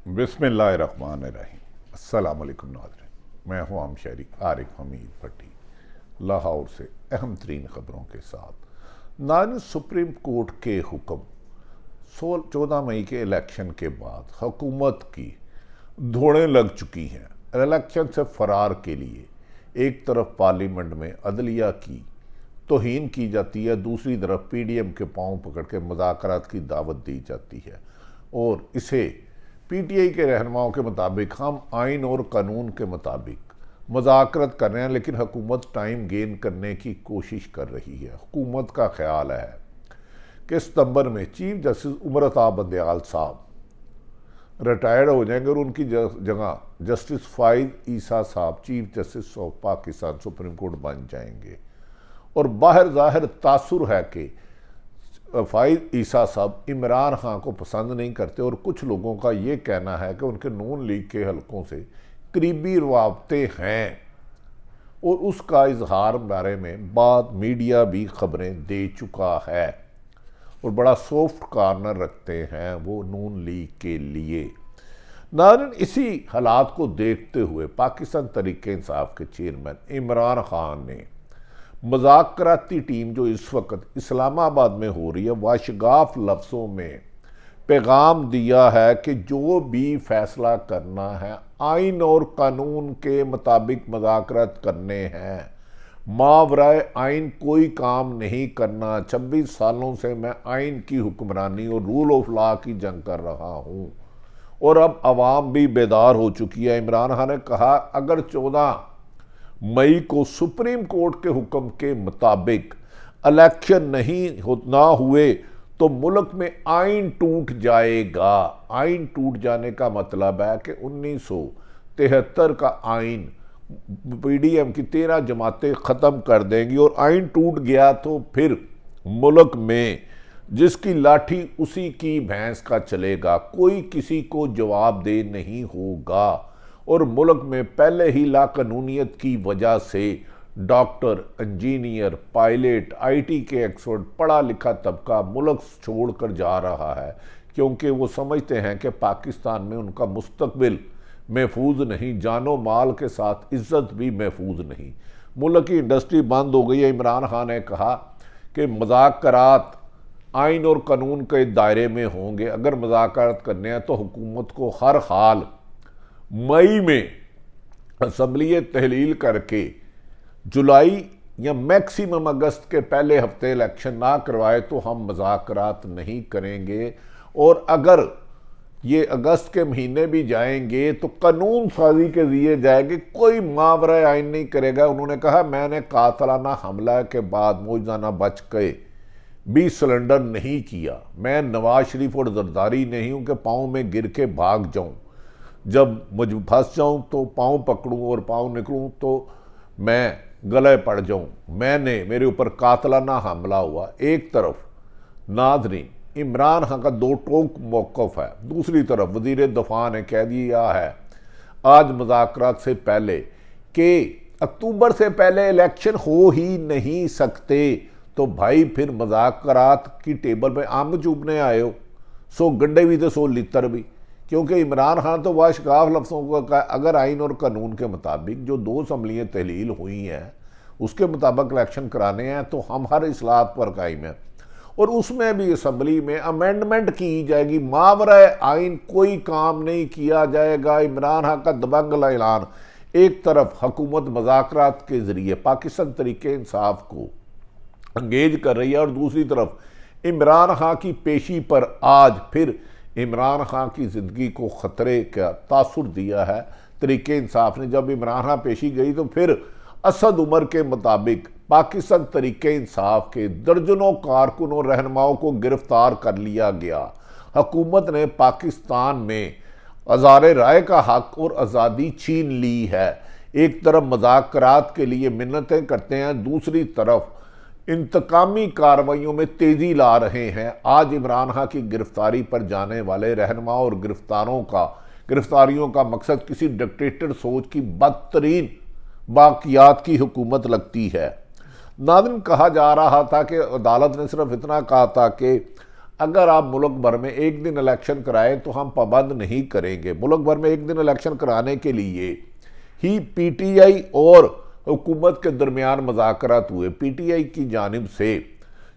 बिस्मिल्लाहिर्रहमानिर्रहीम। अस्सलाम वालेकुम नाज़रीन, मैं हूँ आम शहरी आरिफ हमीद भट्टी लाहौर से अहम तरीन ख़बरों के साथ। नाज़रीन, सुप्रीम कोर्ट के हुक्म 14 मई के इलेक्शन के बाद हुकूमत की धौड़ें लग चुकी हैं इलेक्शन से फ़रार के लिए। एक तरफ पार्लियामेंट में अदलिया की तौहीन की जाती है, दूसरी तरफ PDM के पाँव पकड़ के मुज़ाकरात की दावत दी जाती है और इसे PTI के रहनुमाओं के मुताबिक हम आइन और कानून के मुताबिक मुज़ाकरत कर रहे हैं, लेकिन हुकूमत टाइम गेन करने की कोशिश कर रही है। हुकूमत का ख्याल है कि सितंबर में चीफ जस्टिस उमर अता बंदयाल साहब रिटायर्ड हो जाएंगे और उनकी जगह जस्टिस फ़ाइज़ ईसा साहब chief justice of Pakistan supreme court बन जाएंगे। और बाहर ज़ाहिर तासुर है कि फ़ाइज़ ईसा साहब इमरान खान को पसंद नहीं करते और कुछ लोगों का ये कहना है कि उनके नून लीग के हलकों से करीबी रवाबते हैं और उसका इजहार बारे में बाद मीडिया भी खबरें दे चुका है और बड़ा सॉफ्ट कॉर्नर रखते हैं वो नून लीग के लिए। नाज़रीन, इसी हालात को देखते हुए पाकिस्तान तहरीक-ए-इंसाफ के चेयरमैन इमरान खान ने मुज़ाकराती टीम जो इस वक्त इस्लामाबाद में हो रही है वाशगाफ लफ्ज़ों में पैगाम दिया है कि जो भी फैसला करना है आइन और कानून के मुताबिक मुज़ाकरात करने हैं, मावराए आइन कोई काम नहीं करना। 26 सालों से मैं आइन की हुक्मरानी और रूल ऑफ लॉ की जंग कर रहा हूँ और अब आवाम भी बेदार हो चुकी है। इमरान खान ने कहा अगर 14 मई को सुप्रीम कोर्ट के हुक्म के मुताबिक इलेक्शन ना हुए तो मुल्क में आइन टूट जाएगा। आइन टूट जाने का मतलब है कि 1973 का आइन PDM की 13 जमातें ख़त्म कर देंगी और आइन टूट गया तो फिर मुल्क में जिसकी लाठी उसी की भैंस का चलेगा, कोई किसी को जवाबदेह नहीं होगा। और मुल्क में पहले ही लाकानूनियत की वजह से डॉक्टर, इंजीनियर, पायलट, IT के एक्सपर्ट, पढ़ा लिखा तबका मुल्क छोड़कर जा रहा है क्योंकि वो समझते हैं कि पाकिस्तान में उनका मुस्तकबिल महफूज नहीं, जानो माल के साथ इज्जत भी महफूज नहीं। मुल्क की इंडस्ट्री बंद हो गई है। इमरान खान ने कहा कि मुज़ाकरात आइन और कानून के दायरे में होंगे। अगर मुज़ाकरात करने हैं तो हुकूमत को हर हाल मई में असम्बली तहलील करके जुलाई या मैक्सिमम अगस्त के पहले हफ्ते इलेक्शन ना करवाए तो हम मुज़ाकरात नहीं करेंगे। और अगर ये अगस्त के महीने भी जाएंगे तो कानून साजी के दिए जाएंगे, कोई मावरा आइन नहीं करेगा। उन्होंने कहा मैंने कातलाना हमला के बाद मौजाना बच के 20 सिलेंडर नहीं किया। मैं नवाज शरीफ और जरदारी नहीं हूँ कि पाँव में गिर के भाग जाऊँ, जब मुझे फंस जाऊं तो पाँव पकड़ूं और पाँव निकलूं तो मैं गले पड़ जाऊं। मेरे ऊपर कातलाना हमला हुआ। एक तरफ नाज़रीन इमरान खान का दो टोक मौक़िफ़ है, दूसरी तरफ वज़ीर दफ़ा ने कह दिया है आज मुज़ाकरात से पहले कि अक्टूबर से पहले इलेक्शन हो ही नहीं सकते। तो भाई फिर मुज़ाकरात की टेबल पे आम चूबने आए हो, 100 गंडे भी तो 100 लितर भी। क्योंकि इमरान खान तो वाशगाफ लफ्ज़ों को कहा अगर आइन और कानून के मुताबिक जो 2 असम्बलियाँ तहलील हुई हैं उसके मुताबिक इलेक्शन कराने हैं तो हम हर इस्लाहत पर कायम हैं और उसमें भी असम्बली में अमेंडमेंट की जाएगी। मावरा आइन कोई काम नहीं किया जाएगा। इमरान खान का दबंग ऐलान। एक तरफ हुकूमत मुज़ाकरात के ज़रिए पाकिस्तान तहरीक-ए-इंसाफ को अंगेज कर रही है और दूसरी तरफ इमरान खान की पेशी पर आज फिर इमरान खान की ज़िंदगी को ख़तरे का तासुर दिया है तहरीक-ए-इंसाफ ने। जब इमरान खान पेशी गई तो फिर असद उमर के मुताबिक पाकिस्तान तहरीक-ए-इंसाफ के दर्जनों कारकुन और रहनुमाओं को गिरफ्तार कर लिया गया। हुकूमत ने पाकिस्तान में आज़ार राय का हक और आज़ादी छीन ली है। एक तरफ मुज़ाकरात के लिए मिन्नतें करते हैं, दूसरी तरफ इंतकामी कार्रवाइयों में तेज़ी ला रहे हैं। आज इमरान खान की गिरफ्तारी पर जाने वाले रहनुमाओं और गिरफ्तारियों का मकसद किसी डिक्टेटर सोच की बदतरीन बाकियात की हुकूमत लगती है। नाज़रीन, कहा जा रहा था कि अदालत ने सिर्फ इतना कहा था कि अगर आप मुल्क भर में एक दिन इलेक्शन कराएं तो हम पाबंद नहीं करेंगे। मुल्क भर में एक दिन इलेक्शन कराने के लिए ही पीटीआई और हुकूमत के दरमियान मुज़ाकरात हुए। पीटीआई की जानिब से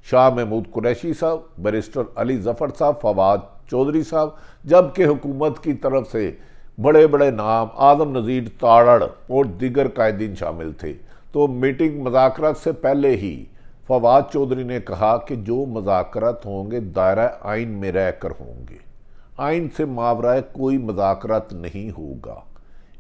शाह महमूद कुरैशी साहब, बैरिस्टर अली जफ़र साहब, फवाद चौधरी साहब, जबकि हुकूमत की तरफ से बड़े बड़े नाम आदम नज़ीर ताड़ड़ और दीगर कायदीन शामिल थे। तो मीटिंग मुज़ाकरात से पहले ही फवाद चौधरी ने कहा कि जो मुज़ाकरात होंगे दायरा आइन में रह कर होंगे, आइन से मावरा कोई मुज़ाकरात नहीं होगा।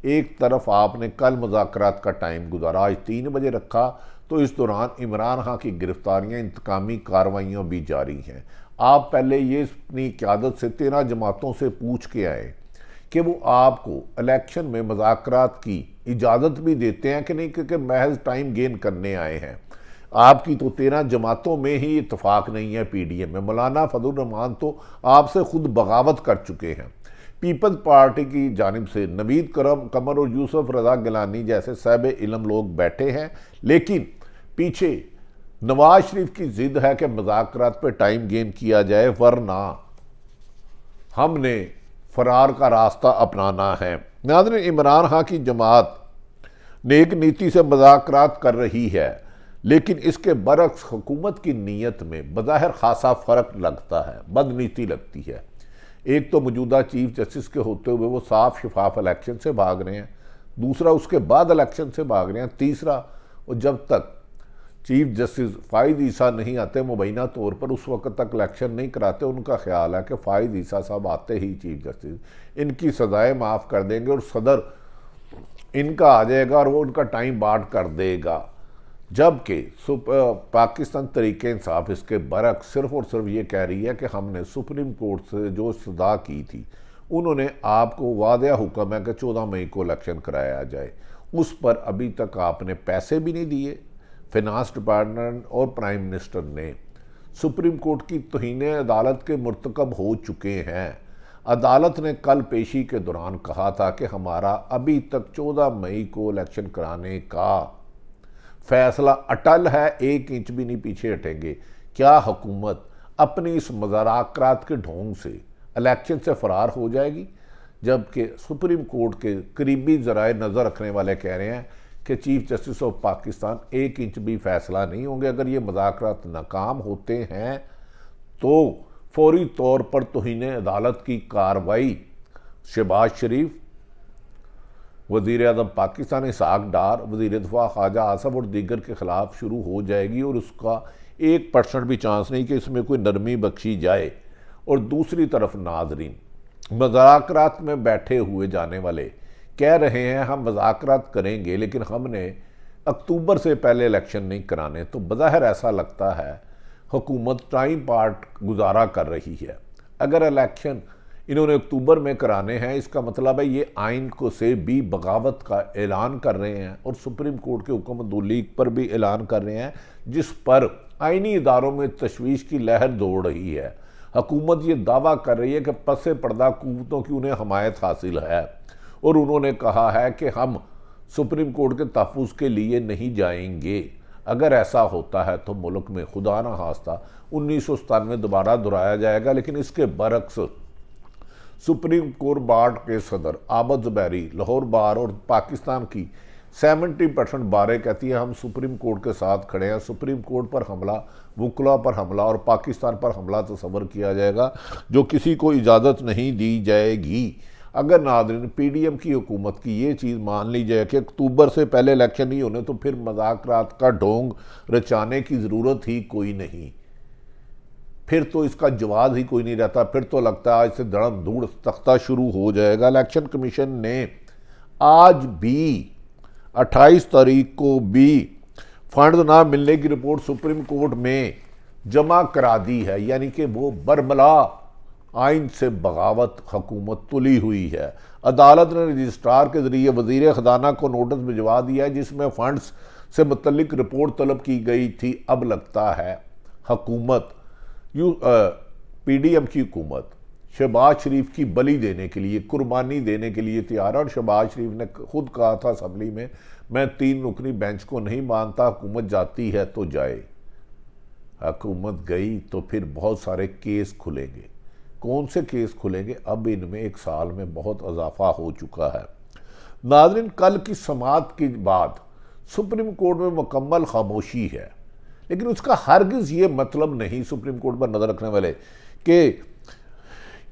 एक तरफ आपने कल मुज़ाकरात का टाइम गुजारा, आज 3 बजे रखा, तो इस दौरान इमरान खान की गिरफ्तारियां, इंतकामी कार्रवाइयाँ भी जारी हैं। आप पहले ये अपनी क़यादत से 13 जमातों से पूछ के आए कि वो आपको इलेक्शन में मुज़ाकरात की इजाज़त भी देते हैं कि नहीं, क्योंकि महज टाइम गेन करने आए हैं। आपकी तो 13 जमातों में ही इत्तफाक नहीं है पीडीएम में। मौलाना फजल रहमान तो आपसे खुद बगावत कर चुके हैं। पीपल्स पार्टी की जानिब से नवीद कमर और यूसुफ रजा गिलानी जैसे साहिब इल्म लोग बैठे हैं, लेकिन पीछे नवाज शरीफ की जिद है कि मुज़ाकरात पे टाइम गेन किया जाए, वरना हमने फरार का रास्ता अपनाना है। नाज़रीन, इमरान खान की जमात नेक नीति से मुज़ाकरात कर रही है, लेकिन इसके बरक्स हुकूमत की नीयत में बज़ाहिर खासा फ़र्क लगता है, बदनीति लगती है। एक तो मौजूदा चीफ जस्टिस के होते हुए वो साफ शफाफ इलेक्शन से भाग रहे हैं, दूसरा उसके बाद इलेक्शन से भाग रहे हैं, तीसरा वो जब तक चीफ जस्टिस फ़ाइज़ ईसा नहीं आते मुबैना तौर पर, उस वक्त तक इलेक्शन नहीं कराते। उनका ख्याल है कि फ़ाइज़ ईसा साहब आते ही चीफ जस्टिस इनकी सज़ाएँ माफ़ कर देंगे और सदर इनका आ जाएगा और वो उनका टाइम बाट कर देगा। जबकि पाकिस्तान तरीके इंसाफ इसके बरक्स सिर्फ और सिर्फ ये कह रही है कि हमने सुप्रीम कोर्ट से जो सदा की थी, उन्होंने आपको वादा हुक्म है कि 14 मई को इलेक्शन कराया जाए, उस पर अभी तक आपने पैसे भी नहीं दिए। फिनांस डिपार्टमेंट और प्राइम मिनिस्टर ने सुप्रीम कोर्ट की तौहीन अदालत के मुर्तकब हो चुके हैं। अदालत ने कल पेशी के दौरान कहा था कि हमारा अभी तक 14 मई को इलेक्शन कराने का फैसला अटल है, 1 इंच भी नहीं पीछे हटेंगे। क्या हुकूमत अपनी इस मुज़ाकरात के ढोंग से इलेक्शन से फरार हो जाएगी? जबकि सुप्रीम कोर्ट के करीबी ज़राए नज़र रखने वाले कह रहे हैं कि chief justice of Pakistan 1 inch भी फैसला नहीं होंगे। अगर ये मुज़ाकरात नाकाम होते हैं तो फौरी तौर पर तौहीन अदालत की कार्रवाई शहबाज शरीफ, वज़ीर आज़म पाकिस्तान इसहाक डार, वज़ीर दिफा ख्वाजा आसफ और दीगर के ख़िलाफ़ शुरू हो जाएगी और उसका 1% भी चांस नहीं कि इसमें कोई नरमी बख्शी जाए। और दूसरी तरफ नाज़रीन, मुज़ाकरात में बैठे हुए जाने वाले कह रहे हैं हम मुज़ाकरात करेंगे लेकिन हमने अक्टूबर से पहले इलेक्शन नहीं कराने। तो बज़ाहिर ऐसा लगता है हुकूमत टाइम पार्ट गुजारा कर रही है। अगर इलेक्शन इन्होंने अक्टूबर में कराने हैं, इसका मतलब है ये आइन को से भी बगावत का ऐलान कर रहे हैं और सुप्रीम कोर्ट के हुक्म दो लीग पर भी ऐलान कर रहे हैं, जिस पर आइनी इदारों में तशवीश की लहर दौड़ रही है। हुकूमत ये दावा कर रही है कि पसे पर्दा कुव्वतों की उन्हें हमायत हासिल है और उन्होंने कहा है कि हम सुप्रीम कोर्ट के तहफ़्फ़ुज़ के लिए नहीं जाएंगे। अगर ऐसा होता है तो मुल्क में खुदा न खास्ता 1997 दोबारा दोहराया जाएगा। लेकिन इसके बरक्स सुप्रीम कोर्ट बार के सदर आबद ज़ुबैरी, लाहौर बार और पाकिस्तान की 70% बारें कहती है हम सुप्रीम कोर्ट के साथ खड़े हैं। सुप्रीम कोर्ट पर हमला, वकला पर हमला और पाकिस्तान पर हमला तस्वर किया जाएगा, जो किसी को इजाज़त नहीं दी जाएगी। अगर नाज़रीन पीडीएम की हुकूमत की ये चीज़ मान ली जाए कि अक्टूबर से पहले इलेक्शन नहीं होने, तो फिर मुज़ाकरात का ढोंग रचाने की ज़रूरत ही कोई नहीं, फिर तो इसका जवाब ही कोई नहीं रहता। फिर तो लगता है आज से धड़म धूड़ तख्ता शुरू हो जाएगा। इलेक्शन कमीशन ने आज भी 28 तारीख को भी फंड ना मिलने की रिपोर्ट सुप्रीम कोर्ट में जमा करा दी है, यानी कि वो बरमला आइन से बगावत हुकूमत तुली हुई है। अदालत ने रजिस्ट्रार के जरिए वजीर खजाना को नोटिस भिजवा दिया है, जिसमें फंड्स से मुतल्लिक रिपोर्ट तलब की गई थी। अब लगता है हुकूमत पीडीएम की हुकूमत शहबाज शरीफ की बलि देने के लिए, कुर्बानी देने के लिए तैयार है। और शहबाज शरीफ ने खुद कहा था असम्बली में, मैं 3 रुकनी बेंच को नहीं मानता, हुकूमत जाती है तो जाए। हुकूमत गई तो फिर बहुत सारे केस खुलेंगे। कौन से केस खुलेंगे? अब इनमें एक साल में बहुत इजाफा हो चुका है। नाज़रीन, कल की समाअत के बाद सुप्रीम कोर्ट में मुकम्मल खामोशी है, लेकिन उसका हरगिज़ ये मतलब नहीं सुप्रीम कोर्ट पर नज़र रखने वाले कि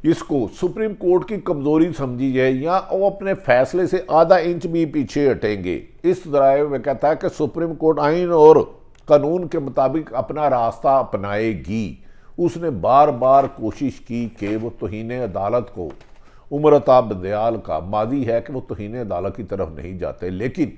इसको सुप्रीम कोर्ट की कमज़ोरी समझी जाए या वो अपने फैसले से आधा इंच भी पीछे हटेंगे। इस दराये में कहता है कि सुप्रीम कोर्ट आइन और कानून के मुताबिक अपना रास्ता अपनाएगी। उसने बार बार कोशिश की कि वो तौहीन अदालत को, उमर अता बंदयाल का मादी है कि वो तौहीन अदालत की तरफ नहीं जाते, लेकिन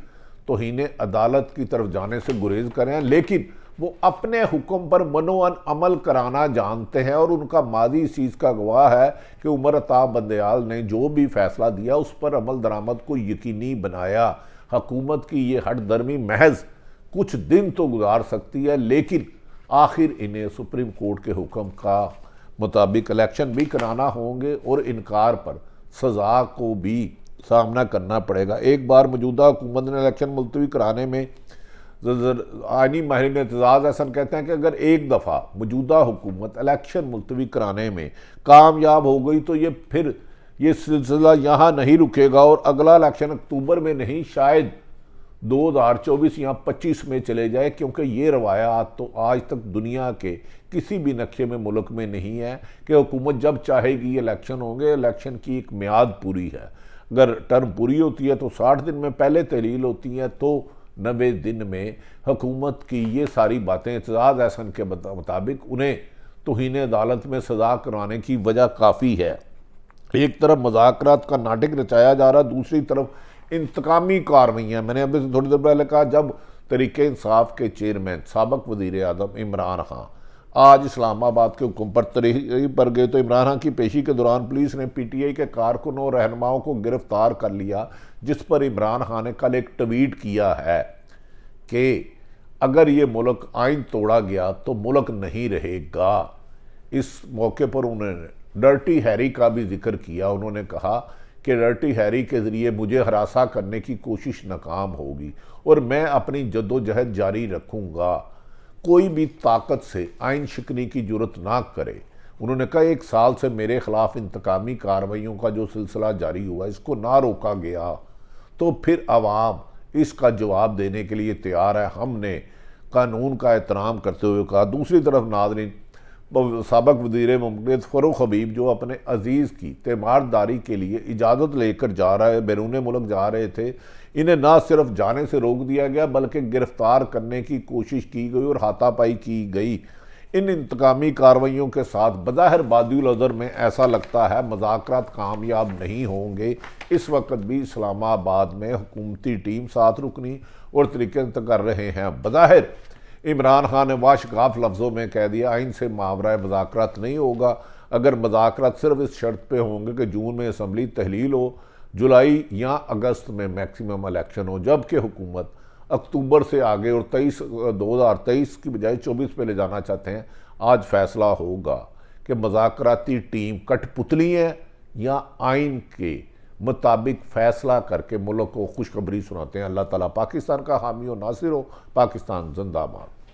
तौहीन अदालत की तरफ जाने से गुरेज करें, लेकिन वो अपने हुक्म पर मनोअन अमल कराना जानते हैं। और उनका मादी इस चीज़ का गवाह है कि उमर अता बंदयाल ने जो भी फैसला दिया उस पर अमल दरामद को यकीनी बनाया। हुकूमत की ये हट दर्मी महज कुछ दिन तो गुजार सकती है, लेकिन आखिर इन्हें सुप्रीम कोर्ट के हुक्म का मुताबिक इलेक्शन भी कराना होंगे और इनकार पर सज़ा को भी सामना करना पड़ेगा। एक बार मौजूदा हुकूमत ने इलेक्शन मुलतवी कराने में आइनी माहिरीन एतजाज़ हसन कहते हैं कि अगर एक दफ़ा मौजूदा हुकूमत इलेक्शन मुलतवी कराने में कामयाब हो गई तो फिर ये सिलसिला यहाँ नहीं रुकेगा और अगला इलेक्शन अक्टूबर में नहीं, शायद 2024 या 25 में चले जाए, क्योंकि ये रवायात तो आज तक दुनिया के किसी भी नक्शे में मुल्क में नहीं है कि हुकूमत जब चाहेगी इलेक्शन होंगे। इलेक्शन की एक मियाद पूरी है, अगर टर्म पूरी होती है तो 60 दिन में पहले तहलील होती है, तो 90 दिन में हुकूमत की ये सारी बातें एतजाज़ हसन के मुताबिक उन्हें तौहीन अदालत में सज़ा करवाने की वजह काफ़ी है। एक तरफ मुज़ाकरात का नाटक रचाया जा रहा, दूसरी तरफ इंतकामी कार्रवाइयाँ। मैंने अभी थोड़ी देर पहले कहा, जब तहरीके इंसाफ के चेयरमैन साबिक़ वज़ीर आज़म इमरान खान आज इस्लामाबाद के हुक्म पर तहरीर पर गए तो इमरान खान की पेशी के दौरान पुलिस ने PTI के कारकुनों और रहनुमाओं को गिरफ्तार कर लिया, जिस पर इमरान खान ने कल एक ट्वीट किया है कि अगर ये मुल्क आइन तोड़ा गया तो मुल्क नहीं रहेगा। इस मौके पर उन्होंने डर्टी हैरी का भी जिक्र किया। उन्होंने कहा कि डर्टी हैरी के ज़रिए मुझे हरासा करने की कोशिश नाकाम होगी और मैं अपनी जद्दोजहद जारी रखूँगा। कोई भी ताकत से आइन शिकनी की जुर्रत ना करे। उन्होंने कहा, 1 साल से मेरे खिलाफ इंतकामी कार्रवाइयों का जो सिलसिला जारी हुआ, इसको ना रोका गया तो फिर अवाम इसका जवाब देने के लिए तैयार है। हमने कानून का एहतराम करते हुए कहा। दूसरी तरफ नाज़रीन, साबिक़ वज़ीर मुमलिकत फ़रूख हबीब जो अपने अजीज़ की तीमारदारी के लिए इजाज़त लेकर जा रहे, बैरून मुल्क जा रहे थे, इन्हें ना सिर्फ जाने से रोक दिया गया बल्कि गिरफ्तार करने की कोशिश की गई और हाथापाई की गई। इन इंतकामी कार्रवाइयों के साथ बज़ाहिर बादिउल अज़र में ऐसा लगता है मुज़ाकरात कामयाब नहीं होंगे। इस वक्त भी इस्लामाबाद में हुकूमती टीम साथ रुकनी और तरीके कर रहे हैं। बज़ाहिर इमरान खान ने वाशगाफ लफ्ज़ों में कह दिया, आइन से मावरा मुज़ाकरात नहीं होगा। अगर मुज़ाकरात सिर्फ इस शर्त पे होंगे कि जून में असम्बली तहलील हो, जुलाई या अगस्त में मैक्सिमम इलेक्शन हो, जबकि हुकूमत अक्टूबर से आगे और 2023 की बजाय 24 पे ले जाना चाहते हैं। आज फैसला होगा कि मुज़ाकराती टीम कठपुतली है या आइन के मुताबिक फ़ैसला करके मुल्क को खुशखबरी सुनाते हैं। अल्लाह ताला पाकिस्तान का हामी और नासिर हो। पाकिस्तान जिंदाबाद।